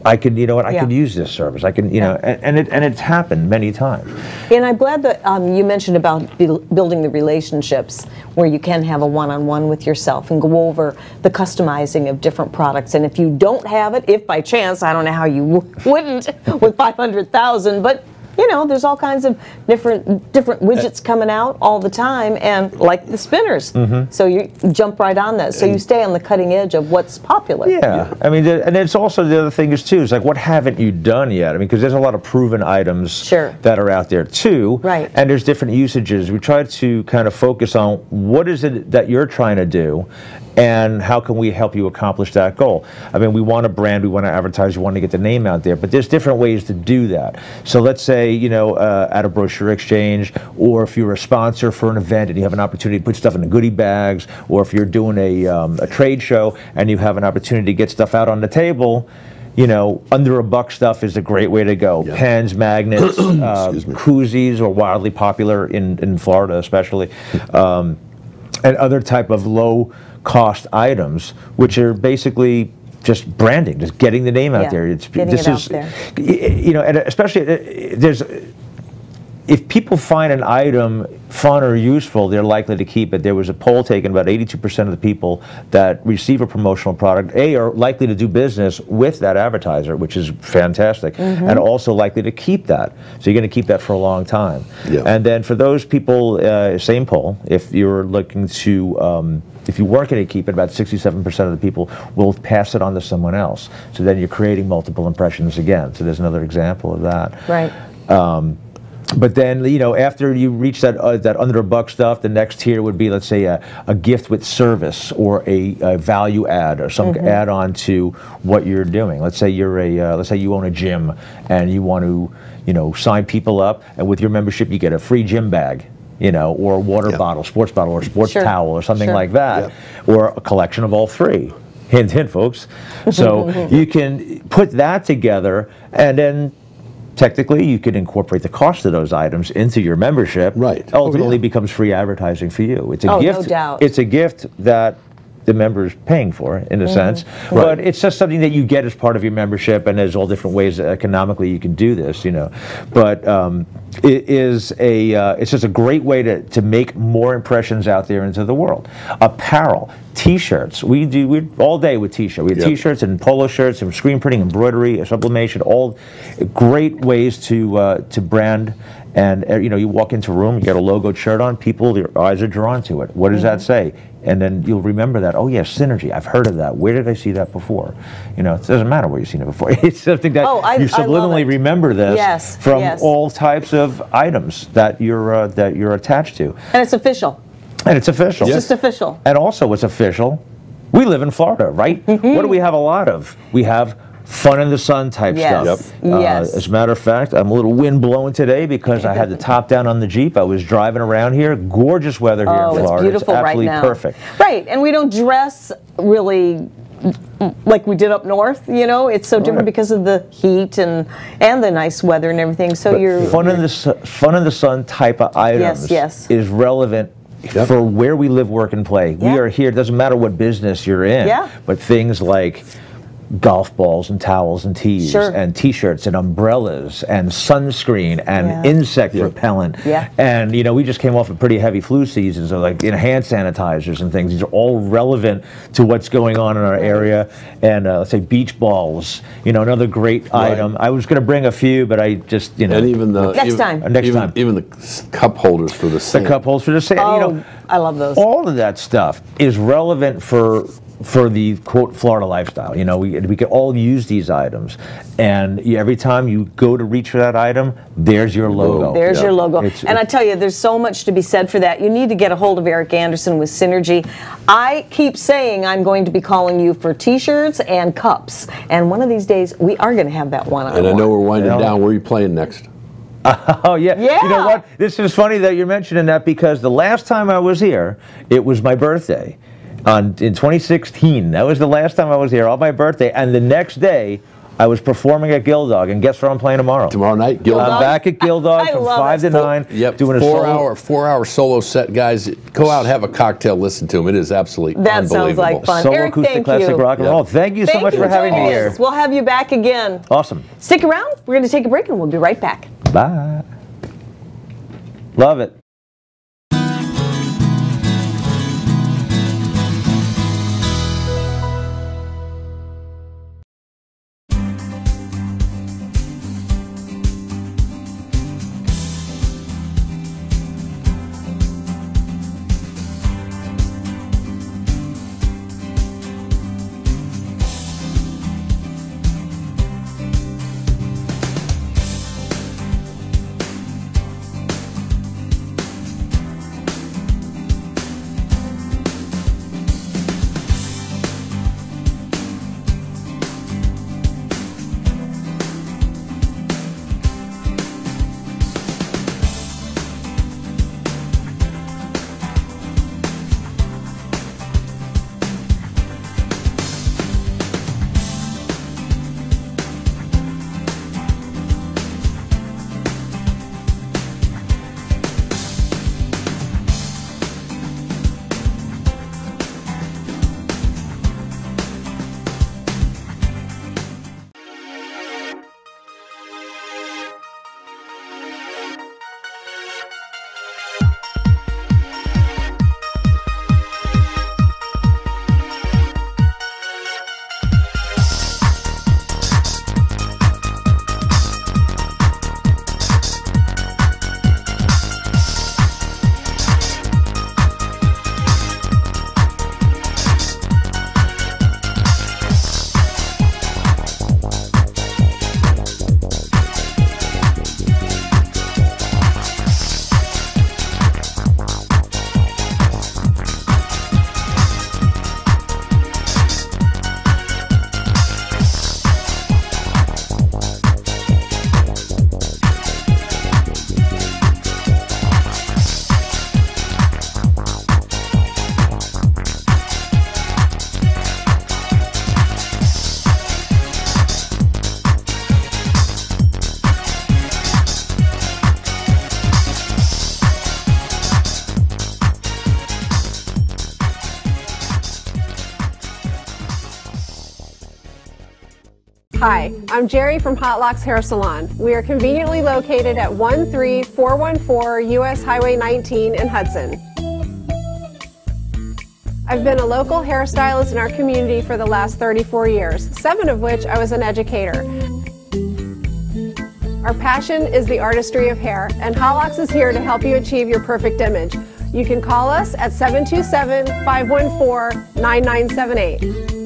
I could, I could use this service. I can, and it's happened many times. And I'm glad that you mentioned about building the relationships where you can have a one-on-one with yourself and go over the customizing of different products. And if you don't have it, if by chance, I don't know how you wouldn't with 500,000, but there's all kinds of different widgets coming out all the time, and like the spinners. So you jump right on that. So you stay on the cutting edge of what's popular. Yeah. I mean, and it's also the other thing is too, it's like, what haven't you done yet? I mean, because there's a lot of proven items that are out there too. Right. And there's different usages. We try to kind of focus on what is it that you're trying to do, and how can we help you accomplish that goal? I mean, we want to brand, we want to advertise, we want to get the name out there, but there's different ways to do that. So let's say, at a brochure exchange, or if you're a sponsor for an event and you have an opportunity to put stuff in the goodie bags, or if you're doing a trade show and you have an opportunity to get stuff out on the table, under $1 stuff is a great way to go. Pens, magnets, koozies are wildly popular in Florida especially, and other type of low-cost items, which are basically just branding, just getting the name out there. And especially if people find an item fun or useful, they're likely to keep it. There was a poll taken, about 82% of the people that receive a promotional product, are likely to do business with that advertiser, which is fantastic, and also likely to keep that. So you're going to keep that for a long time. And then for those people, same poll, if you're looking to, if you weren't going to keep it, about 67% of the people will pass it on to someone else. So then you're creating multiple impressions again. So there's another example of that. Right. But then, you know, after you reach that that under a buck stuff, the next tier would be, let's say, a gift with service or a value add or some add-on to what you're doing. Let's say you're let's say you own a gym and you want to, you know, sign people up, and with your membership you get a free gym bag, you know, or a water bottle, sports bottle, or sports towel, or something like that, or a collection of all three. Hint, hint, folks. So you can put that together, and then technically, you could incorporate the cost of those items into your membership. Right. Ultimately, becomes free advertising for you. It's a gift. No doubt. It's a gift that the member is paying for, in a sense. But it's just something that you get as part of your membership, and there's all different ways that economically you can do this. You know, but it is it's just a great way to make more impressions out there into the world. Apparel. T-shirts. We're all day with T-shirts. We have T-shirts and polo shirts and screen printing, embroidery, sublimation, all great ways to brand. And you know, you walk into a room, you got a logoed shirt on, your eyes are drawn to it. What does that say? And then you'll remember that. Oh yes, Synergy. I've heard of that. Where did I see that before? You know, it doesn't matter where you've seen it before. It's something that you subliminally remember this from all types of items that you're attached to. And it's official. And it's official. It's just official. And also it's official. We live in Florida, right? What do we have a lot of? We have fun in the sun type stuff. Yes. As a matter of fact, I'm a little wind blowing today because I had the top down on the Jeep. I was driving around here. Gorgeous weather here in Florida. It's beautiful absolutely right now. Perfect. Right, and we don't dress really like we did up north, you know. It's so different because of the heat and the nice weather and everything. So you're fun in the sun type of items is relevant for where we live, work, and play. We are here. It doesn't matter what business you're in, but things like golf balls and towels and tees and T-shirts and umbrellas and sunscreen and insect repellent. And you know, we just came off a pretty heavy flu season, so like hand sanitizers and things. These are all relevant to what's going on in our area. And let's say beach balls. You know, another great item. I was going to bring a few, but I just And even the next time. Even the cup holders for the sand. The cup holders for the sand. Oh, you know, I love those. All of that stuff is relevant for the quote Florida lifestyle. You know, we can all use these items, and every time you go to reach for that item, there's your logo. There's your logo. And I tell you, there's so much to be said for that. You need to get a hold of Eric Anderson with Synergy. I keep saying I'm going to be calling you for T-shirts and cups, and one of these days we are going to have that one on. And I know we're winding down. Where are you playing next? Oh yeah. You know what? This is funny that you're mentioning that, because the last time I was here, it was my birthday. In 2016, that was the last time I was here on my birthday, and the next day I was performing at Gildog, and guess where I'm playing tomorrow? Tomorrow night, Gildog. I'm back at Gildog from 5 to 9. Doing a four-hour solo set, guys. Go out, have a cocktail, listen to them. It is absolutely that unbelievable. Sounds like fun. Solo Eric, acoustic classic rock and roll. Thank you so much for having me here. We'll have you back again. Awesome. Stick around. We're going to take a break, and we'll be right back. Bye. Love it. Hi, I'm Jerry from Hot Locks Hair Salon. We are conveniently located at 13414 US Highway 19 in Hudson. I've been a local hairstylist in our community for the last 34 years, 7 of which I was an educator. Our passion is the artistry of hair, and Hot Locks is here to help you achieve your perfect image. You can call us at 727-514-9978.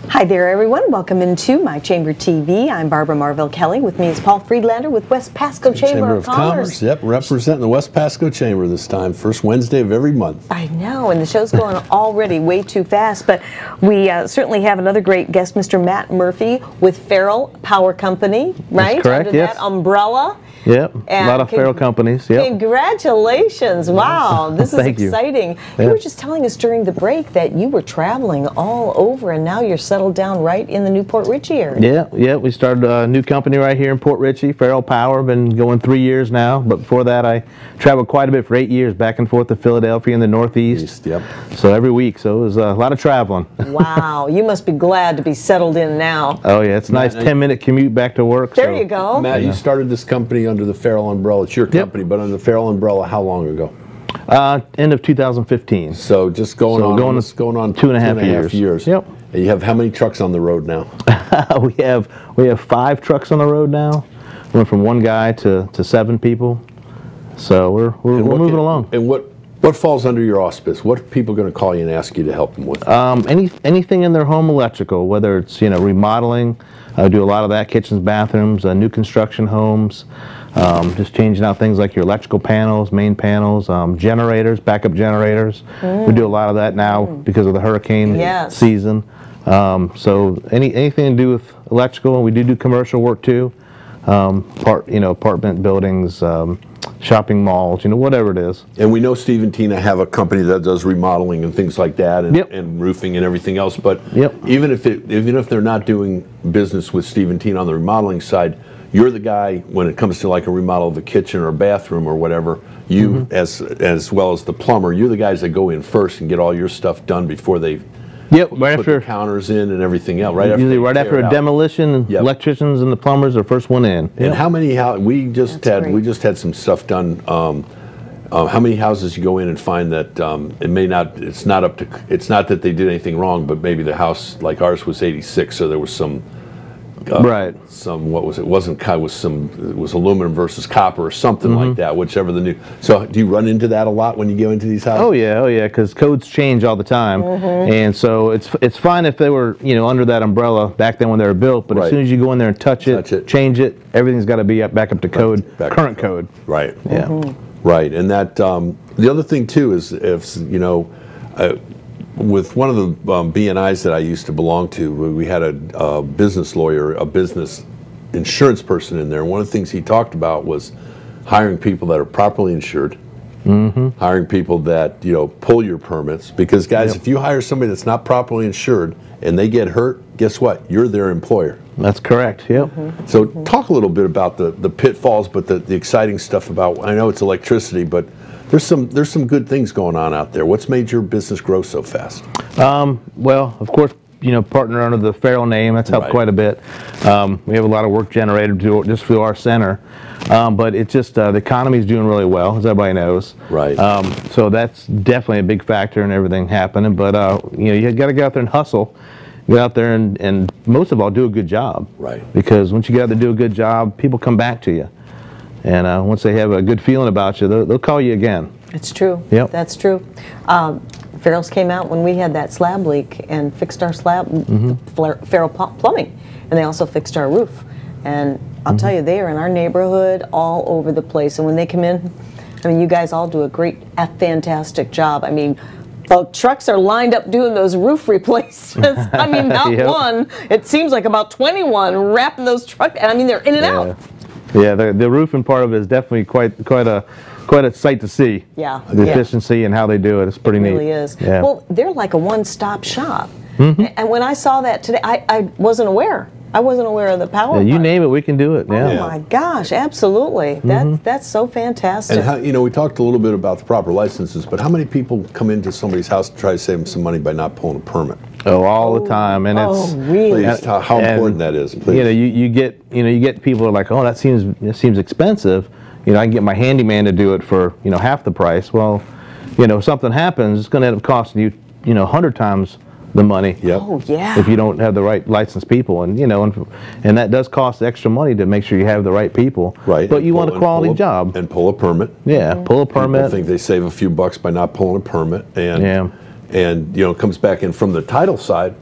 Hi there, everyone. Welcome into My Chamber TV. I'm Barbara Marvell Kelly. With me is Paul Friedlander with West Pasco Chamber of Commerce. Yep, representing the West Pasco Chamber this time, first Wednesday of every month. I know, and the show's going already way too fast, but we certainly have another great guest, Mr. Matt Murphy with Farrell Power Company, right? That's correct, Under yes. that umbrella. Yep, And a lot of Farrell companies. Yep. Congratulations. Wow, this is Thank you. exciting. Yeah. You were just telling us during the break that you were traveling all over, and now you're settled down right in the Newport Richey area. Yeah. We started a new company right here in Port Richey, Farrell Power. Been going 3 years now, but before that I traveled quite a bit for 8 years, back and forth to Philadelphia in the Northeast. Yep. So every week, so it was a lot of traveling. Wow, you must be glad to be settled in now. Oh yeah, it's a nice 10-minute commute back to work. There so. you go. Matt, you started this company under the Farrell umbrella. It's your company, but under the Farrell umbrella, how long ago? End of 2015. So just going on 2.5 years. Yep. And you have how many trucks on the road now? we have 5 trucks on the road now. We went from 1 guy to 7 people. So we're moving along. And what falls under your auspice? What are people going to call you and ask you to help them with? Anything in their home electrical, whether it's remodeling. I do a lot of that, kitchens, bathrooms, new construction homes, just changing out things like your electrical panels, main panels, generators, backup generators. We do a lot of that now because of the hurricane season. So anything to do with electrical, and we do commercial work too. Apartment buildings, shopping malls, whatever it is. And we know Steve and Tina have a company that does remodeling and things like that, and roofing and everything else. But even if they're not doing business with Steve and Tina on the remodeling side, you're the guy when it comes to like a remodel of a kitchen or a bathroom or whatever. You, as well as the plumber, you're the guys that go in first and get all your stuff done before they. Right put after the counters in and everything else. Usually right after a demolition, electricians and the plumbers are first one in. And how many we just had some stuff done. How many houses you go in and find that it's not that they did anything wrong, but maybe the house like ours was 86, so there was some. It was aluminum versus copper or something like that, whichever the new. So do you run into that a lot when you go into these houses? Oh yeah, because codes change all the time, and so it's fine if they were under that umbrella back then when they were built, but as soon as you go in there and touch it, change it, everything's got to be back up to code, current code. Right. Yeah. Right, and that the other thing too is if with one of the B&Is that I used to belong to, we had a business lawyer, a business insurance person in there. And one of the things he talked about was hiring people that are properly insured, hiring people that pull your permits. Because guys, if you hire somebody that's not properly insured and they get hurt, guess what? You're their employer. That's correct. Yep. So talk a little bit about the pitfalls, but the exciting stuff about. I know it's electricity, but there's some good things going on out there. What's made your business grow so fast? Well, of course, partner under the Farrell name. That's helped quite a bit. We have a lot of work generated just through our center, but it's just the economy is doing really well, as everybody knows. Right. So that's definitely a big factor in everything happening. But you got to get out there and hustle. Get out there and most of all do a good job. Right. Because once you get out there and do a good job, people come back to you. And once they have a good feeling about you, they'll call you again. It's true. Yep. That's true. Farrell's came out when we had that slab leak and fixed our slab, Farrell Plumbing, and they also fixed our roof. And I'll tell you, they are in our neighborhood all over the place. And when they come in, I mean, you guys all do a fantastic job. I mean, the trucks are lined up doing those roof replacements. I mean, not one. It seems like about 21 wrapping those trucks. And I mean, they're in and out. Yeah, the roofing part of it is definitely quite a sight to see. Yeah. The efficiency and how they do it. It's pretty neat. It really is. Yeah. Well, they're like a one-stop shop. And when I saw that today, I wasn't aware. I wasn't aware of the power. Yeah, you name it, we can do it. Yeah. Oh my gosh, absolutely. That's so fantastic. And how, you know, we talked a little bit about the proper licenses, but how many people come into somebody's house to try to save them some money by not pulling a permit? Oh, all the time, and it's really? Please, how important that is. Please. You know, you get people who are like, oh, that seems expensive. You know, I can get my handyman to do it for half the price. Well, if something happens, it's going to end up costing you 100 times the money. Yep. Oh yeah. If you don't have the right licensed people, and and that does cost extra money to make sure you have the right people. Right. But you want a quality job. And pull a permit. Yeah, pull a permit. People think they save a few bucks by not pulling a permit, and it comes back in from the title side.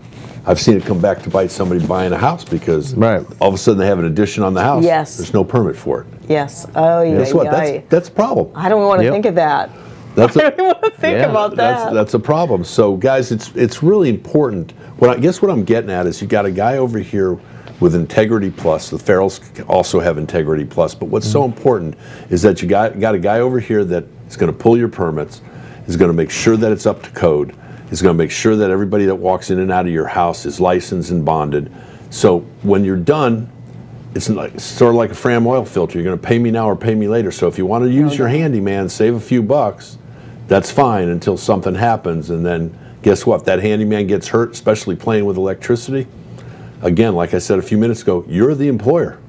I've seen it come back to bite somebody buying a house because all of a sudden they have an addition on the house. Yes. There's no permit for it. Yes. Oh yeah. Guess what? That's a problem. I don't want to think of that. I don't want to think about that. That's a problem. So guys, it's really important. I guess what I'm getting at is you got a guy over here with Integrity Plus. The Farrells also have Integrity Plus. But what's so important is that you got a guy over here that is going to pull your permits, is going to make sure that it's up to code, is going to make sure that everybody that walks in and out of your house is licensed and bonded. So when you're done, it's sort of like a Fram oil filter. You're going to pay me now or pay me later. So if you want to use your handyman, save a few bucks, that's fine until something happens. And then guess what? If that handyman gets hurt, especially playing with electricity, again, like I said a few minutes ago, you're the employer.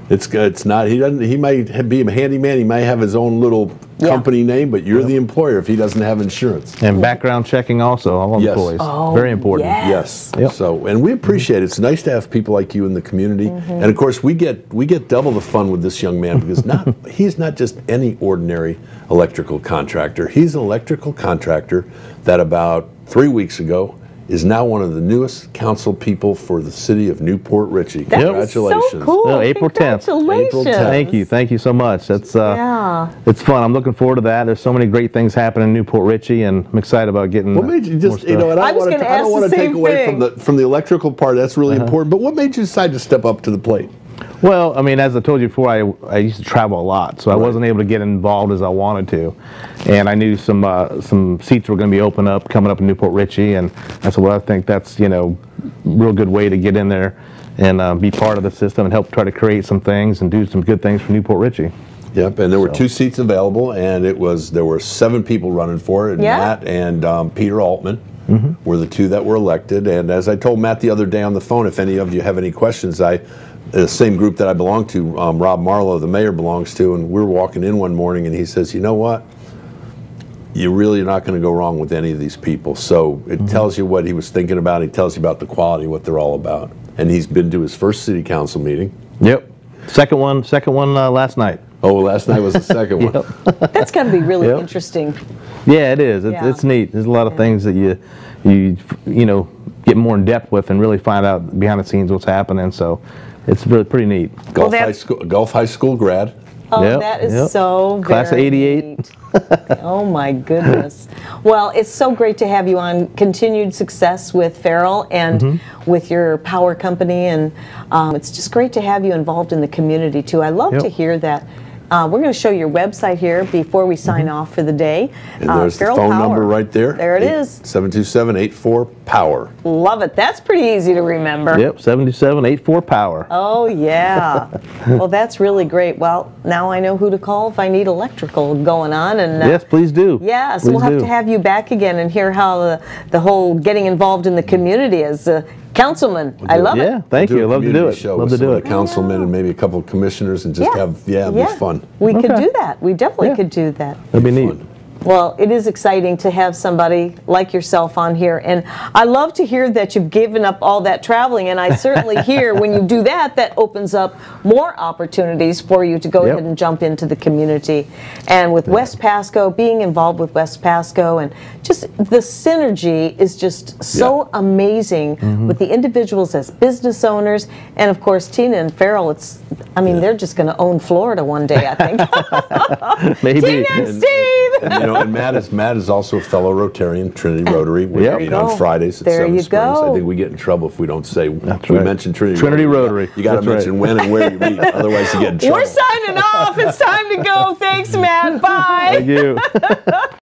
It's not, he might be a handyman, he might have his own little company name, but you're the employer if he doesn't have insurance. And background checking also, all employees. Oh, very important. yes. Yep. So, and we appreciate it. It's nice to have people like you in the community. And of course, we get double the fun with this young man because he's not just any ordinary electrical contractor. He's an electrical contractor that about 3 weeks ago is now one of the newest council people for the city of Newport Richey. Congratulations. So cool. No, April 10th. Congratulations. April 10th. Thank you so much. That's it's fun. I'm looking forward to that. There's so many great things happening in Newport Richey, and I'm excited about getting. What made you just, and I don't want to take away from the electrical part. That's really important. But what made you decide to step up to the plate? Well, I mean, as I told you before, I used to travel a lot, so I wasn't able to get involved as I wanted to. And I knew some seats were going to be coming up in Newport Richey, and I said, well, I think that's real good way to get in there and be part of the system and help try to create some things and do some good things for Newport Richey. Yep, and there were 2 seats available, and there were 7 people running for it. Matt and Peter Altman were the 2 that were elected. And as I told Matt the other day on the phone, if any of you have any questions, the same group that I belong to, Rob Marlowe, the mayor, belongs to, and we were walking in one morning, and he says, you know what? You're really not going to go wrong with any of these people. So it tells you what he was thinking about. He tells you about the quality, what they're all about. And he's been to his first city council meeting. Yep. Second one last night. Oh, well, last night was the second one. That's got to be really interesting. Yeah, it is. It's neat. There's a lot of things that you get more in depth with and really find out behind the scenes what's happening. So it's really pretty neat. Gulf High School grad. Oh, that is so Class of '88. Oh my goodness. Well, it's so great to have you on. Continued success with Farrell and with your power company, and it's just great to have you involved in the community too. I love to hear that. We're going to show your website here before we sign off for the day. And there's the phone number right there. There it is. 727-84-POWER. Love it. That's pretty easy to remember. Yep, 727-84-POWER. Oh, yeah. Well, that's really great. Well, now I know who to call if I need electrical going on. And yes, please do. Yes, we'll have to have you back again and hear how the whole getting involved in the community is. Councilman, I love it. Yeah, thank you. I love to do it. Love to do it. Councilman and maybe a couple of commissioners and just it'd be fun. We could do that. We definitely could do that. That'd be neat. Well, it is exciting to have somebody like yourself on here, and I love to hear that you've given up all that traveling, and I certainly hear when you do that, that opens up more opportunities for you to go ahead and jump into the community. And with West Pasco, being involved with West Pasco, and just the synergy is just so amazing with the individuals as business owners, and of course Tina and Farrell, I mean, they're just going to own Florida one day, I think. Maybe. Tina and Steve! And, you know, and Matt is also a fellow Rotarian, Trinity Rotary. We meet on Fridays at Seven Springs. I think we get in trouble if we don't say we mention Trinity Rotary. You got to mention when and where you meet, otherwise you get in trouble. We're signing off. It's time to go. Thanks, Matt. Bye. Thank you.